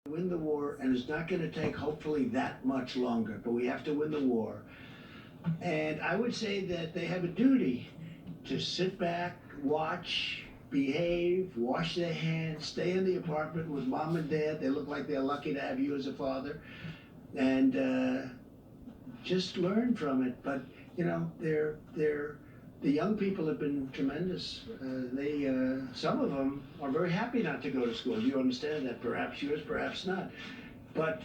Win the war, and it's not going to take hopefully that much longer, but we have to win the war. And I would say that they have a duty to sit back, watch, behave, wash their hands, stay in the apartment with mom and dad. They look like they're lucky to have you as a father, and just learn from it. But you know, the young people have been tremendous. They some of them are very happy not to go to school. You understand that? Perhaps yours, perhaps not. But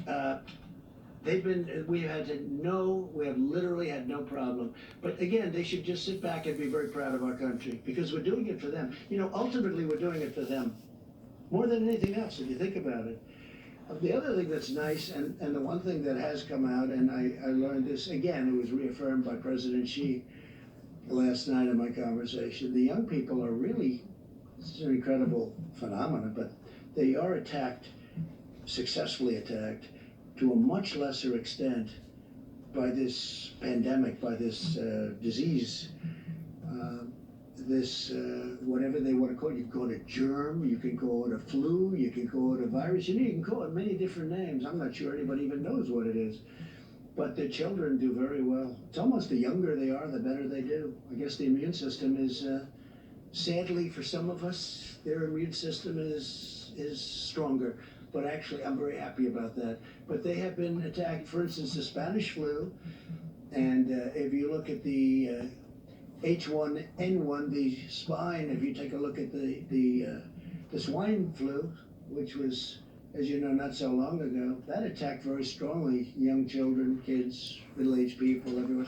they've been. We have literally had no problem. But again, they should just sit back and be very proud of our country because we're doing it for them. You know, ultimately, we're doing it for them more than anything else. If you think about it. The other thing that's nice, and the one thing that has come out, and I learned this again, it was reaffirmed by President Xi last night in my conversation. The young people are really, it's an incredible phenomenon, but they are attacked, successfully attacked, to a much lesser extent by this pandemic, by this disease, this whatever they want to call it. You can call it a germ, you can call it a flu, you can call it a virus, you can call it many different names. I'm not sure anybody even knows what it is. But the children do very well. It's almost the younger they are, the better they do. I guess the immune system is, sadly for some of us, their immune system is stronger. But actually, I'm very happy about that. But they have been attacked, for instance, the Spanish flu. And if you look at the H1N1, the swine, if you take a look at the swine flu, which was, as you know, not so long ago, that attacked very strongly young children, kids, middle-aged people, everyone.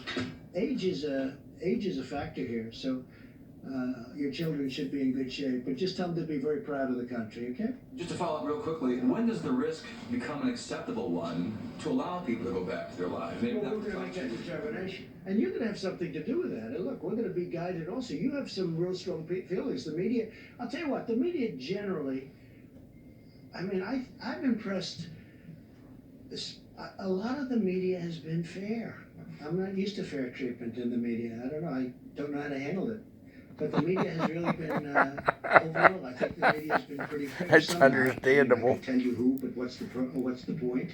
Age is a factor here, so your children should be in good shape. But just tell them to be very proud of the country, okay? Just to follow up real quickly, when does the risk become an acceptable one to allow people to go back to their lives? Maybe well, we're going to make that determination. And you're going to have something to do with that. And look, we're going to be guided also. You have some real strong feelings. The media, I'll tell you what, the media generally, I mean, I'm impressed. A lot of the media has been fair. I'm not used to fair treatment in the media. I don't know. I don't know how to handle it. But the media has really been, overall, I think the media has been pretty fair. That's understandable. I can tell you who, but what's the point?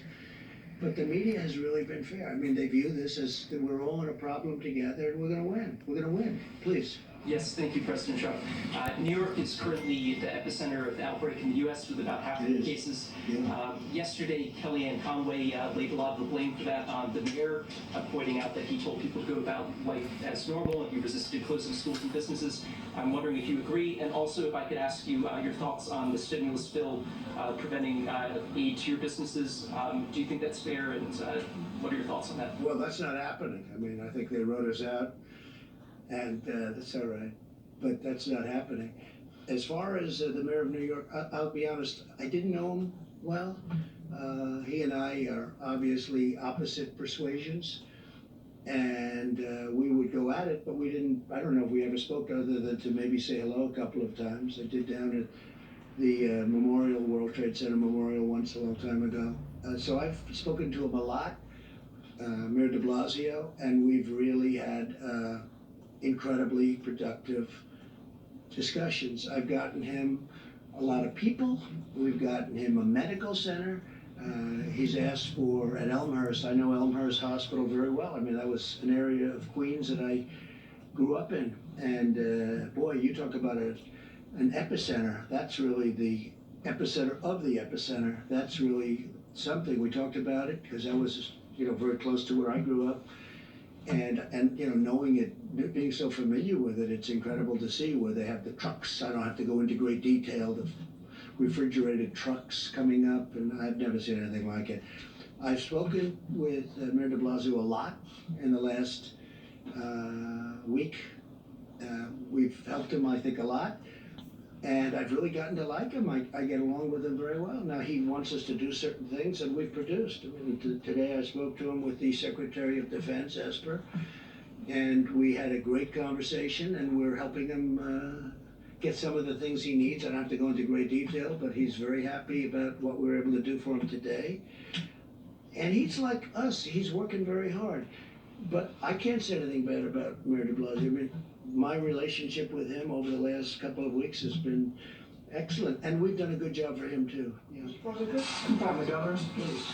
But the media has really been fair. I mean, they view this as that we're all in a problem together and we're going to win. We're going to win. Please. Yes, thank you, President Trump. New York is currently the epicenter of the outbreak in the U.S. with about half of the cases. Yeah. Yesterday, Kellyanne Conway laid a lot of the blame for that on the mayor, pointing out that he told people to go about life as normal and he resisted closing schools and businesses. I'm wondering if you agree, and also if I could ask you your thoughts on the stimulus bill preventing aid to your businesses. Do you think that's fair, and what are your thoughts on that? Well, that's not happening. I mean, I think they wrote us out. And that's all right, but that's not happening. As far as the mayor of New York, I'll be honest, I didn't know him well. He and I are obviously opposite persuasions, and we would go at it, but we didn't, I don't know if we ever spoke other than to maybe say hello a couple of times. I did down at the Memorial, World Trade Center Memorial once a long time ago. So I've spoken to him a lot, Mayor de Blasio, and we've really had incredibly productive discussions. I've gotten him a lot of people. We've gotten him a medical center. He's asked for at Elmhurst. I know Elmhurst Hospital very well. I mean, that was an area of Queens that I grew up in. And boy, you talk about an epicenter. That's really the epicenter of the epicenter. That's really something. We talked about it because that was, you know, very close to where I grew up. And you know, knowing it, being so familiar with it, it's incredible to see where they have the trucks. I don't have to go into great detail, the refrigerated trucks coming up, and I've never seen anything like it. I've spoken with Mayor de Blasio a lot in the last week. We've helped him, I think, a lot. And I've really gotten to like him. I get along with him very well. Now, he wants us to do certain things, and we've produced. I mean, today I spoke to him with the Secretary of Defense, Esper, and we had a great conversation, and we're helping him get some of the things he needs. I don't have to go into great detail, but he's very happy about what we're able to do for him today. And he's like us. He's working very hard. But I can't say anything bad about Mayor de Blasio. I mean, my relationship with him over the last couple of weeks has been excellent. And we've done a good job for him too. Yeah. From the governors, please.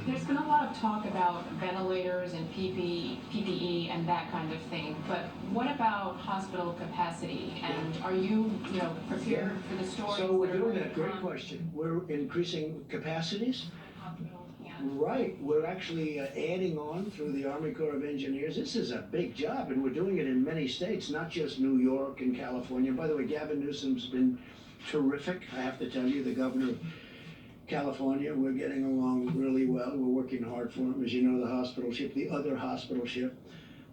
There's been a lot of talk about ventilators and PPE and that kind of thing, but what about hospital capacity? And are you prepared for the stories? So we're that are doing going that. to Great come? question. We're increasing capacities. Hospital, yeah. Right, we're actually adding on through the Army Corps of Engineers. This is a big job, and we're doing it in many states, not just New York and California. By the way, Gavin Newsom's been terrific. I have to tell you, the governor of California, we're getting along really well. We're working hard for him. As you know, the hospital ship, the other hospital ship,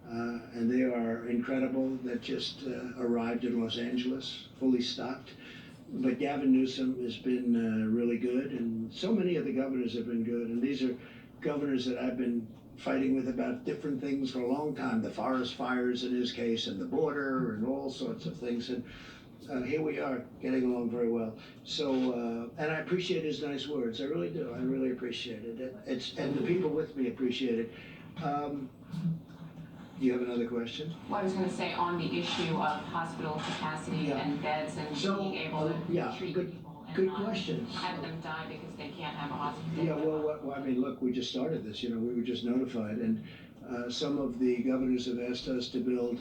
and they are incredible, that just arrived in Los Angeles, fully stocked. But Gavin Newsom has been really good, and so many of the governors have been good. And these are governors that I've been fighting with about different things for a long time, the forest fires in his case, and the border, and all sorts of things. And here we are, getting along very well. So, and I appreciate his nice words. I really do. I really appreciate it. And the people with me appreciate it. You have another question? Well, I was going to say on the issue of hospital capacity and beds and being able to treat people and good not question. have them die because they can't have a hospital. Yeah, well, I mean, look, we just started this, we were just notified, and some of the governors have asked us to build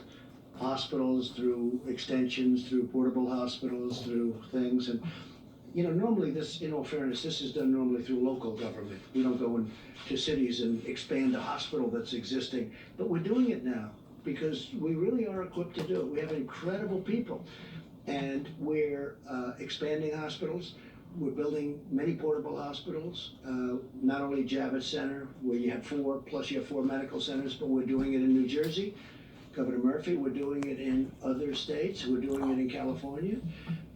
hospitals through extensions, through portable hospitals, through things, and normally this, in all fairness, this is done normally through local government. We don't go into cities and expand a hospital that's existing, but we're doing it now because we really are equipped to do it. We have incredible people, and we're expanding hospitals. We're building many portable hospitals, not only Javits Center, where you have 4, plus you have 4 medical centers, but we're doing it in New Jersey. Governor Murphy, we're doing it in other states, we're doing it in California.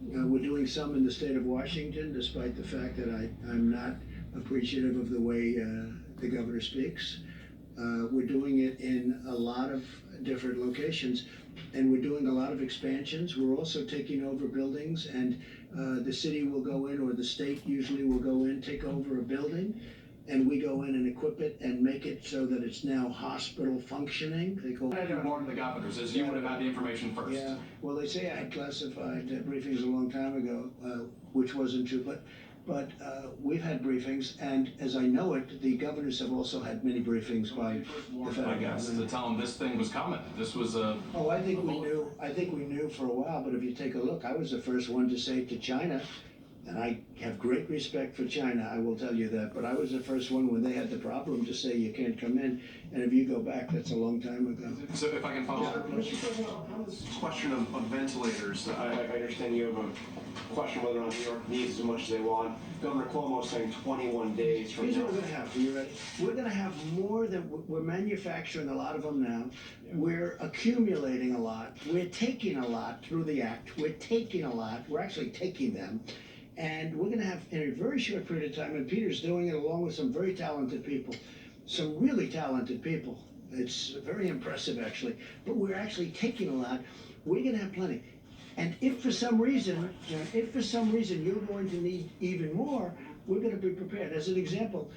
We're doing some in the state of Washington, despite the fact that I'm not appreciative of the way the governor speaks. We're doing it in a lot of different locations, and we're doing a lot of expansions. We're also taking over buildings, and the city will go in, or the state usually will go in, take over a building, and we go in and equip it and make it so that it's now hospital functioning. They call I do more than the governors, as you would have had the information first. Yeah, well, they say I had classified briefings a long time ago, which wasn't true, but we've had briefings, and as I know it, the governors have also had many briefings by the federal I guess, government. to tell them this thing was coming. This was a... Oh, I think we knew for a while, but if you take a look, I was the first one to say to China, and I have great respect for China, I will tell you that, but I was the first one when they had the problem to say you can't come in, and if you go back, that's a long time ago. So if I can follow up. Mr. President, on this question of ventilators, I understand you have a question whether or not New York needs as much as they want. Governor Cuomo is saying 21 days from Here's now. what we're gonna have, are you ready? We're gonna have more than, we're manufacturing a lot of them now. We're accumulating a lot. We're taking a lot through the act. We're taking a lot. We're actually taking them. And we're gonna have, in a very short period of time, and Peter's doing it along with some very talented people, some really talented people. It's very impressive, actually. But we're actually taking a lot. We're gonna have plenty. And if for some reason you're going to need even more, we're gonna be prepared. As an example,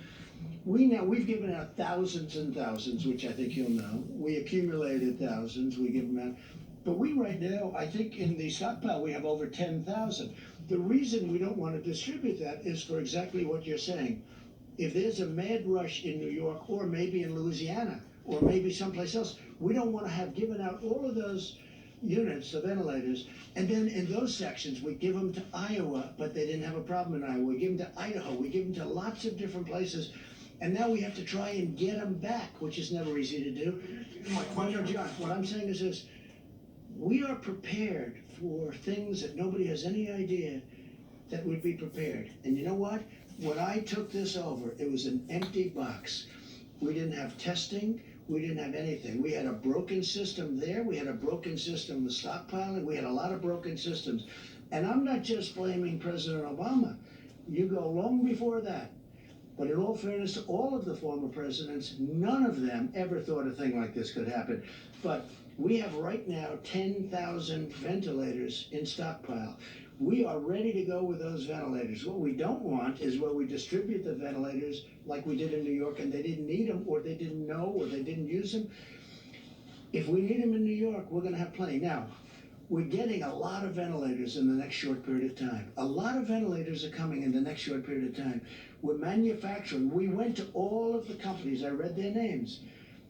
we've given out thousands and thousands, which I think you'll know. We accumulated thousands, we give them out. But we right now, I think in the stockpile, we have over 10,000. The reason we don't want to distribute that is for exactly what you're saying. If there's a mad rush in New York, or maybe in Louisiana, or maybe someplace else, we don't want to have given out all of those units, the ventilators, and then in those sections, we give them to Iowa, but they didn't have a problem in Iowa. We give them to Idaho, we give them to lots of different places, and now we have to try and get them back, which is never easy to do. No, John, what I'm saying is this. We are prepared for things that nobody has any idea that would be prepared. And you know what? When I took this over, it was an empty box. We didn't have testing. We didn't have anything. We had a broken system there. We had a broken system with stockpiling. We had a lot of broken systems. And I'm not just blaming President Obama. You go long before that. But in all fairness to all of the former presidents, none of them ever thought a thing like this could happen. But we have right now 10,000 ventilators in stockpile. We are ready to go with those ventilators. What we don't want is where we distribute the ventilators like we did in New York and they didn't need them, or they didn't know, or they didn't use them. If we need them in New York, we're gonna have plenty. Now, we're getting a lot of ventilators in the next short period of time. A lot of ventilators are coming in the next short period of time. We're manufacturing. We went to all of the companies. I read their names.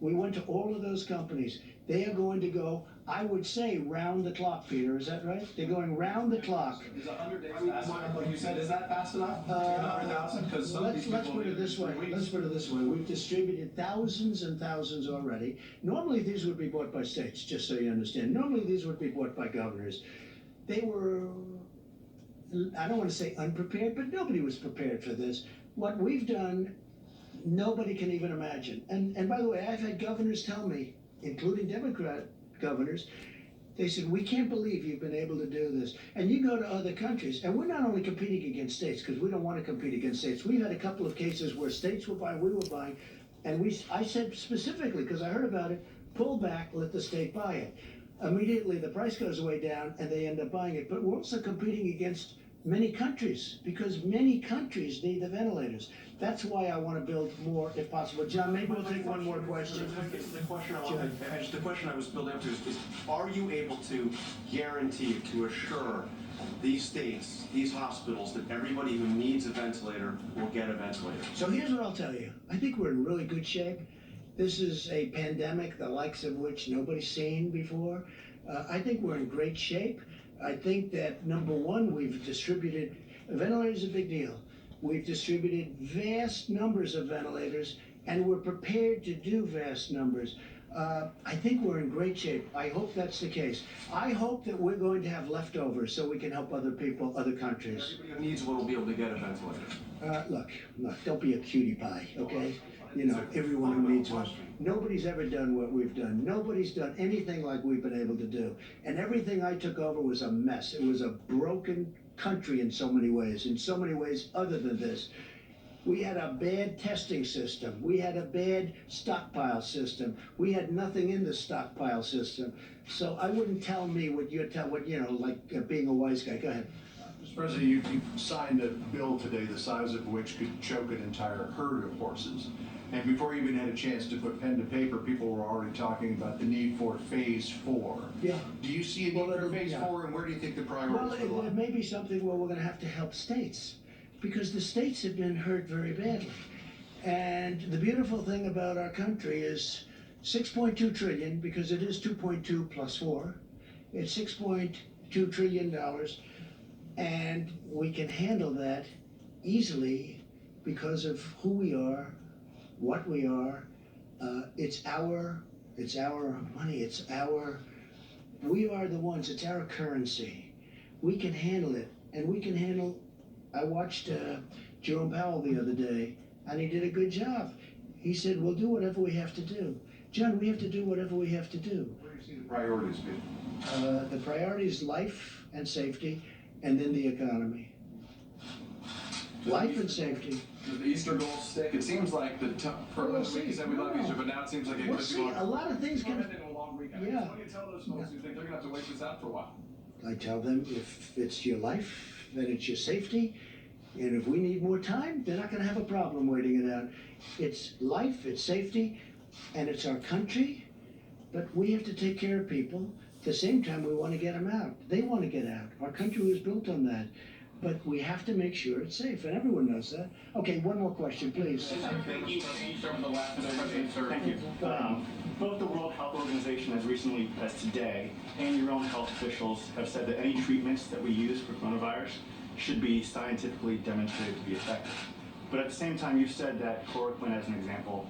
We went to all of those companies. They are going to go, I would say, round the clock, Peter. Is that right? They're going round the clock. Is 100 days fast enough? Like you said, is that fast enough? 100,000? Because some of these Let's people put it this way. 3 weeks. Let's put it this way. We've distributed thousands and thousands already. Normally, these would be bought by states, just so you understand. Normally, these would be bought by governors. They were, I don't want to say unprepared, but nobody was prepared for this. What we've done, nobody can even imagine. And by the way, I've had governors tell me, including Democrat governors, they said, we can't believe you've been able to do this. And you go to other countries, and we're not only competing against states, because we don't want to compete against states. We've had a couple of cases where states were buying, we were buying, and I said specifically, because I heard about it, pull back, let the state buy it. Immediately, the price goes way down, and they end up buying it. But we're also competing against many countries, because many countries need the ventilators. That's why I want to build more, if possible. John, maybe we'll take one more question. The question I was building up to is, are you able to guarantee, to assure these states, these hospitals, that everybody who needs a ventilator will get a ventilator? So here's what I'll tell you. I think we're in really good shape. This is a pandemic, the likes of which nobody's seen before. I think we're in great shape. I think that, number one, we've distributed, ventilators is a big deal. We've distributed vast numbers of ventilators, and we're prepared to do vast numbers. I think we're in great shape. I hope that's the case. I hope that we're going to have leftovers so we can help other people, other countries. Everybody who needs one will be able to get a ventilator. Look, don't be a cutie pie, okay? You know, everyone who needs one. Nobody's ever done what we've done. Nobody's done anything like we've been able to do. And everything I took over was a mess. It was a broken country in so many ways other than this. We had a bad testing system. We had a bad stockpile system. We had nothing in the stockpile system. So I wouldn't tell me what you're like being a wise guy. Go ahead. Mr. President, you signed a bill today the size of which could choke an entire herd of horses. And before you even had a chance to put pen to paper, people were already talking about the need for phase 4. Yeah. Do you see a need for phase 4, and where do you think the priorities will lie? It may be something where we're going to have to help states, because the states have been hurt very badly. And the beautiful thing about our country is 6.2 trillion, because it is 2.2 plus 4. It's $6.2 trillion, and we can handle that easily because of who we are, what we are. It's our money. We are the ones. It's our currency. We can handle it, and we can handle. I watched Jerome Powell the other day, and he did a good job. He said, "We'll do whatever we have to do." John, we have to do whatever we have to do. Where do you see the priorities being? The priority is life and safety, and then the economy. Life and safety. Does the Easter goal stick? It seems like the week you said we love Easter, but now it seems like it We'll could see. be A lot of things Go can. ahead in a long weekend. Yeah. What do you tell those folks who think they're going to have to wait this out for a while? I tell them, if it's your life, then it's your safety. And if we need more time, they're not going to have a problem waiting it out. It's life, it's safety, and it's our country. But we have to take care of people. At the same time, we want to get them out. They want to get out. Our country was built on that. But we have to make sure it's safe, and everyone knows that. Okay, one more question, please. Thank you. Start with the last answer. Thank you. Both the World Health Organization as recently as today and your own health officials have said that any treatments that we use for coronavirus should be scientifically demonstrated to be effective. But at the same time, you've said that chloroquine, as an example,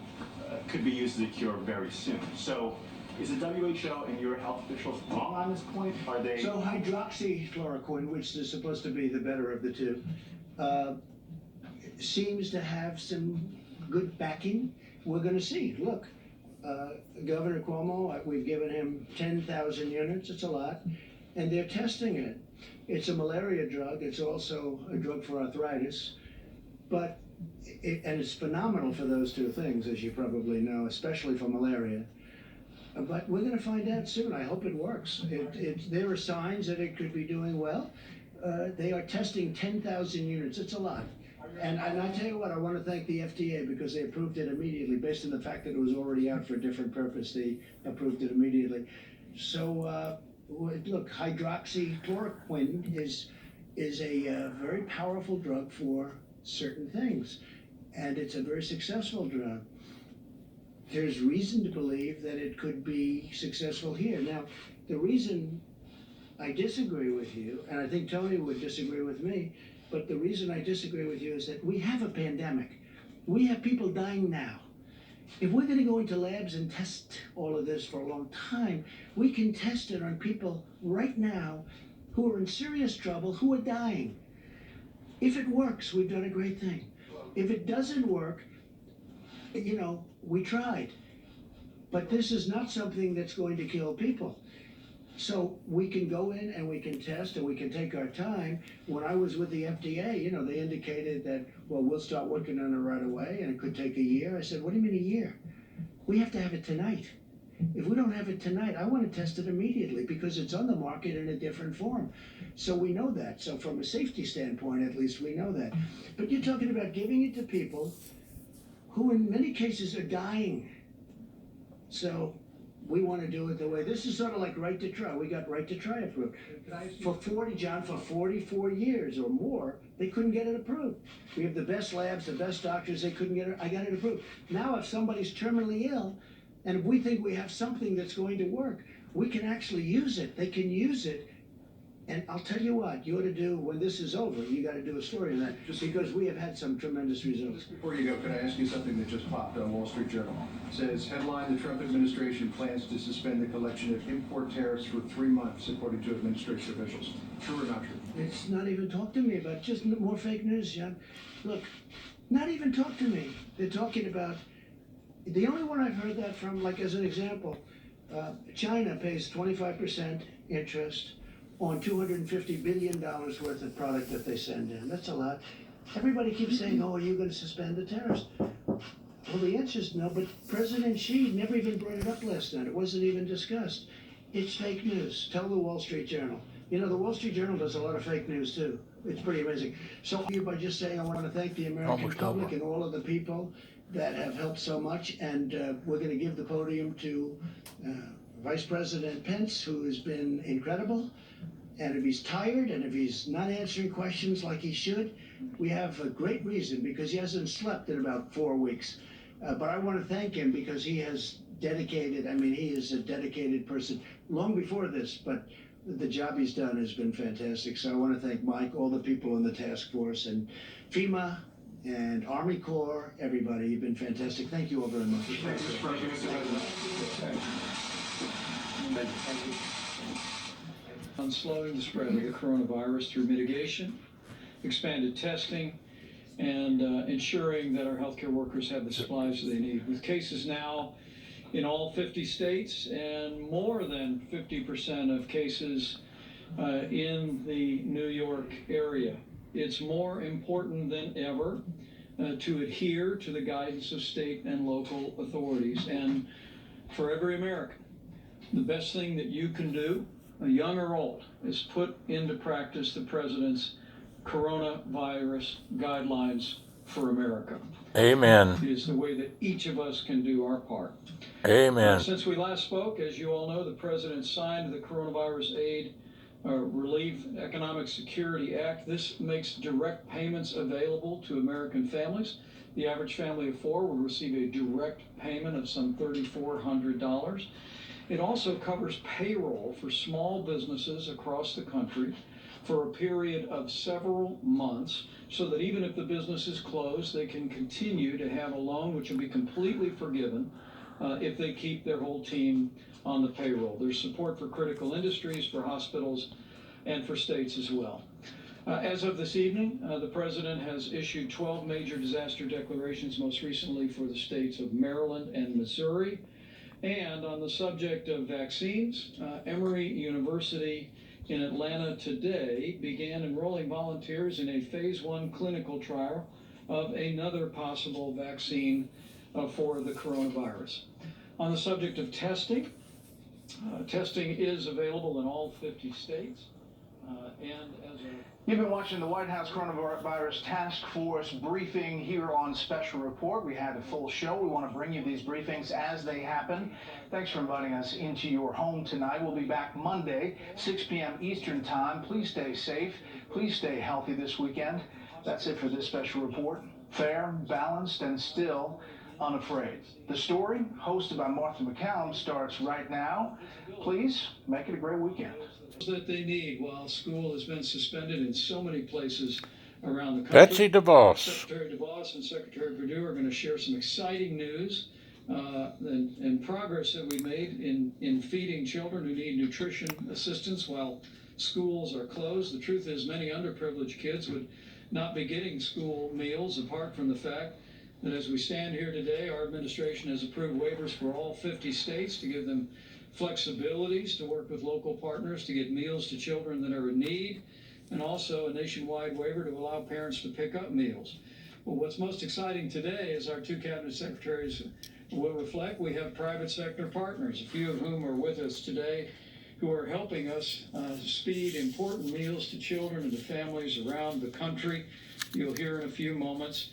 could be used as a cure very soon. So is the WHO and your health officials wrong on this point? Are they? So hydroxychloroquine, which is supposed to be the better of the two, seems to have some good backing. We're going to see. Look, Governor Cuomo, we've given him 10,000 units. It's a lot. And they're testing it. It's a malaria drug. It's also a drug for arthritis. But, and it's phenomenal for those two things, as you probably know, especially for malaria. But we're going to find out soon. I hope it works. There are signs that it could be doing well. They are testing 10,000 units. It's a lot. And I tell you what, I want to thank the FDA because they approved it immediately. Based on the fact that it was already out for a different purpose, they approved it immediately. So look, hydroxychloroquine is a very powerful drug for certain things, and it's a very successful drug. There's reason to believe that it could be successful here. Now, the reason I disagree with you, and I think Tony would disagree with me, but the reason I disagree with you is that we have a pandemic. We have people dying now. If we're going to go into labs and test all of this for a long time, we can test it on people right now who are in serious trouble, who are dying. If it works, we've done a great thing. If it doesn't work, you know, we tried. But this is not something that's going to kill people. So we can go in and we can test and we can take our time. When I was with the FDA, you know, they indicated that, well, we'll start working on it right away and it could take a year. I said, what do you mean a year? We have to have it tonight. If we don't have it tonight, I want to test it immediately because it's on the market in a different form. So we know that. So from a safety standpoint, at least we know that. But you're talking about giving it to people who in many cases are dying. So we want to do it the way, this is sort of like right to try. We got right to try approved. For 44 years or more, they couldn't get it approved. We have the best labs, the best doctors, they couldn't get it, I got it approved. Now if somebody's terminally ill, and if we think we have something that's going to work, we can actually use it. They can use it. And I'll tell you what, you ought to do, when this is over, you got to do a story on that, just because we have had some tremendous results. Just before you go, can I ask you something that just popped on Wall Street Journal? It says, headline, the Trump administration plans to suspend the collection of import tariffs for 3 months, according to administration officials. True or not true? It's not even talk to me about, just more fake news, John. Look, not even talk to me. They're talking about, the only one I've heard that from, like as an example, China pays 25% interest on $250 billion worth of product that they send in. That's a lot. Everybody keeps saying, oh, are you going to suspend the tariffs? Well, the answer is no, but President Xi never even brought it up last night. It wasn't even discussed. It's fake news. Tell the Wall Street Journal. You know, the Wall Street Journal does a lot of fake news too. It's pretty amazing. So by just saying, I want to thank the American public and all of the people that have helped so much, and we're going to give the podium to Vice President Pence, who has been incredible. And if he's tired and if he's not answering questions like he should, we have a great reason, because he hasn't slept in about 4 weeks. But I want to thank him because he has dedicated, I mean, he is a dedicated person long before this, but the job he's done has been fantastic. So I want to thank Mike, all the people in the task force, and FEMA, and Army Corps, everybody. You've been fantastic. Thank you all very much. Thanks, Mr. President. On slowing the spread of the coronavirus through mitigation, expanded testing, and ensuring that our healthcare workers have the supplies they need. With cases now in all 50 states and more than 50% of cases in the New York area, it's more important than ever to adhere to the guidance of state and local authorities. And for every American, the best thing that you can do, young or old, is put into practice the President's coronavirus guidelines for America. Amen. It is the way that each of us can do our part. Amen. Since we last spoke, as you all know, the President signed the Coronavirus Aid Relief Economic Security Act. This makes direct payments available to American families. The average family of 4 will receive a direct payment of some $3,400. It also covers payroll for small businesses across the country for a period of several months, so that even if the business is closed, they can continue to have a loan which will be completely forgiven if they keep their whole team on the payroll. There's support for critical industries, for hospitals, and for states as well. As of this evening, the President has issued 12 major disaster declarations, most recently for the states of Maryland and Missouri. And on the subject of vaccines, Emory University in Atlanta today began enrolling volunteers in a phase 1 clinical trial of another possible vaccine for the coronavirus. On the subject of testing, testing is available in all 50 states. and as a You've been watching the White House Coronavirus Task Force briefing here on Special Report. We had a full show. We want to bring you these briefings as they happen. Thanks for inviting us into your home tonight. We'll be back Monday, 6 p.m. Eastern Time. Please stay safe. Please stay healthy this weekend. That's it for this Special Report. Fair, balanced, and still unafraid. The story, hosted by Martha McCallum, starts right now. Please make it a great weekend. that they need while school has been suspended in so many places around the country. Betsy DeVos. Secretary DeVos and Secretary Perdue are going to share some exciting news and progress that we made in feeding children who need nutrition assistance while schools are closed. The truth is many underprivileged kids would not be getting school meals apart from the fact that as we stand here today, our administration has approved waivers for all 50 states to give them flexibilities to work with local partners to get meals to children that are in need, and also a nationwide waiver to allow parents to pick up meals. Well, what's most exciting today, as our two cabinet secretaries will reflect, we have private sector partners, a few of whom are with us today, who are helping us speed important meals to children and to families around the country. You'll hear in a few moments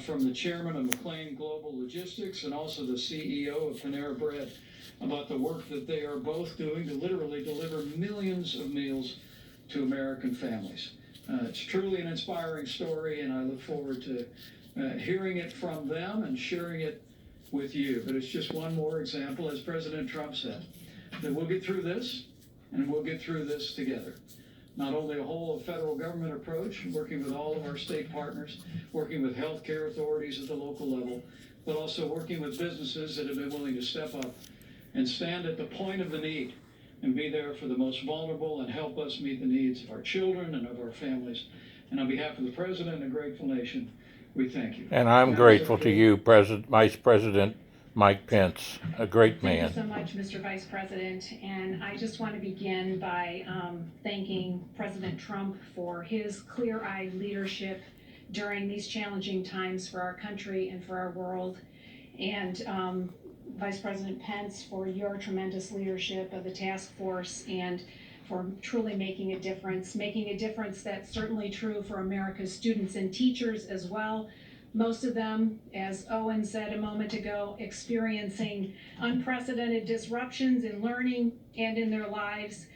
from the chairman of McLean Global Logistics and also the CEO of Panera Bread about the work that they are both doing to literally deliver millions of meals to American families. It's truly an inspiring story, and I look forward to hearing it from them and sharing it with you. But it's just one more example, as President Trump said, that we'll get through this, and we'll get through this together. Not only a whole federal government approach, working with all of our state partners, working with healthcare authorities at the local level, but also working with businesses that have been willing to step up and stand at the point of the need and be there for the most vulnerable and help us meet the needs of our children and of our families. And on behalf of the President and a grateful nation, we thank you. And I'm grateful to you, Vice President Mike Pence, a great man. Thank you so much, Mr. Vice President. And I just want to begin by thanking President Trump for his clear-eyed leadership during these challenging times for our country and for our world. And Vice President Pence, for your tremendous leadership of the task force and for truly making a difference that's certainly true for America's students and teachers as well. Most of them, as Owen said a moment ago, experiencing unprecedented disruptions in learning and in their lives.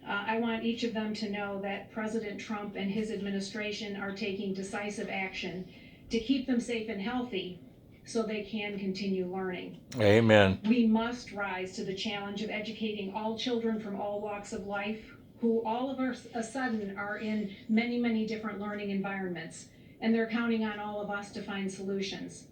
I want each of them to know that President Trump and his administration are taking decisive action to keep them safe and healthy so they can continue learning. Amen. We must rise to the challenge of educating all children from all walks of life who all of a sudden are in many, many different learning environments, and they're counting on all of us to find solutions.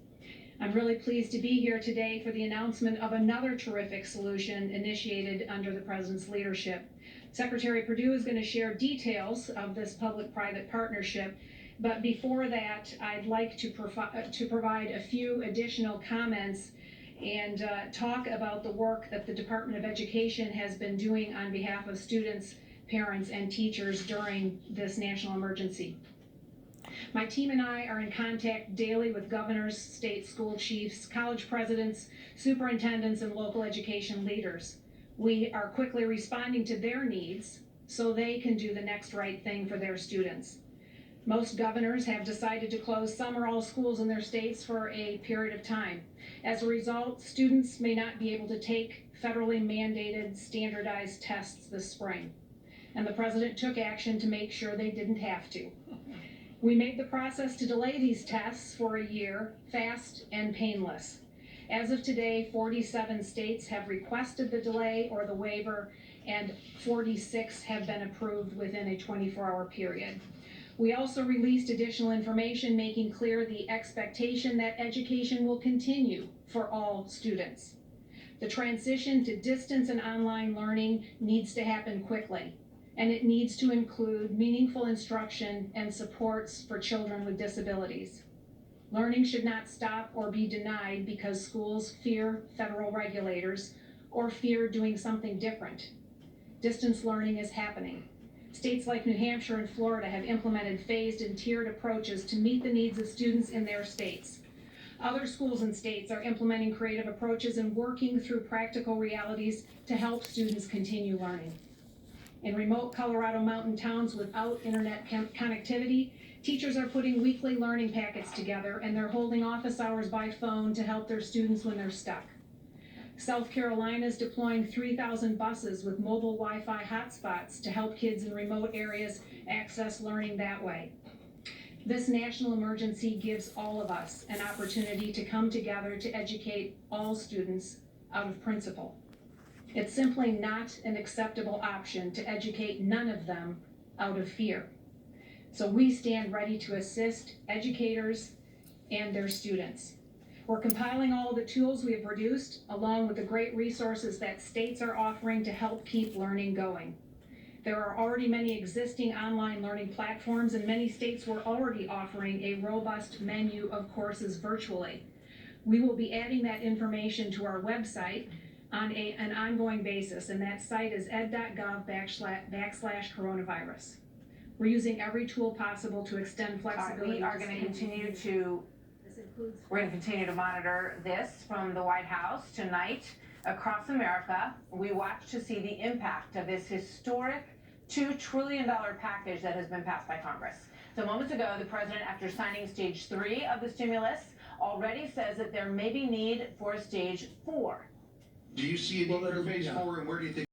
I'm really pleased to be here today for the announcement of another terrific solution initiated under the President's leadership. Secretary Perdue is going to share details of this public-private partnership. But before that, I'd like to provide a few additional comments and talk about the work that the Department of Education has been doing on behalf of students, parents, and teachers during this national emergency. My team and I are in contact daily with governors, state school chiefs, college presidents, superintendents, and local education leaders. We are quickly responding to their needs so they can do the next right thing for their students. Most governors have decided to close some or all schools in their states for a period of time. As a result, students may not be able to take federally mandated standardized tests this spring. And the President took action to make sure they didn't have to. We made the process to delay these tests for a year fast and painless. As of today, 47 states have requested the delay or the waiver, and 46 have been approved within a 24-hour period. We also released additional information making clear the expectation that education will continue for all students. The transition to distance and online learning needs to happen quickly, and it needs to include meaningful instruction and supports for children with disabilities. Learning should not stop or be denied because schools fear federal regulators or fear doing something different. Distance learning is happening. States like New Hampshire and Florida have implemented phased and tiered approaches to meet the needs of students in their states. Other schools and states are implementing creative approaches and working through practical realities to help students continue learning. In remote Colorado mountain towns without internet connectivity, teachers are putting weekly learning packets together, and they're holding office hours by phone to help their students when they're stuck. South Carolina is deploying 3,000 buses with mobile Wi-Fi hotspots to help kids in remote areas access learning that way. This national emergency gives all of us an opportunity to come together to educate all students out of principle. It's simply not an acceptable option to educate none of them out of fear. So we stand ready to assist educators and their students. We're compiling all the tools we have produced, along with the great resources that states are offering to help keep learning going. There are already many existing online learning platforms, and many states were already offering a robust menu of courses virtually. We will be adding that information to our website on an ongoing basis, and that site is ed.gov/coronavirus. We're using every tool possible to extend flexibility. We are going to continue to monitor this from the White House tonight across America. We watch to see the impact of this historic $2 trillion package that has been passed by Congress. So moments ago, the president, after signing stage 3 of the stimulus, already says that there may be need for stage 4. Do you see a need for phase 4, and where do you think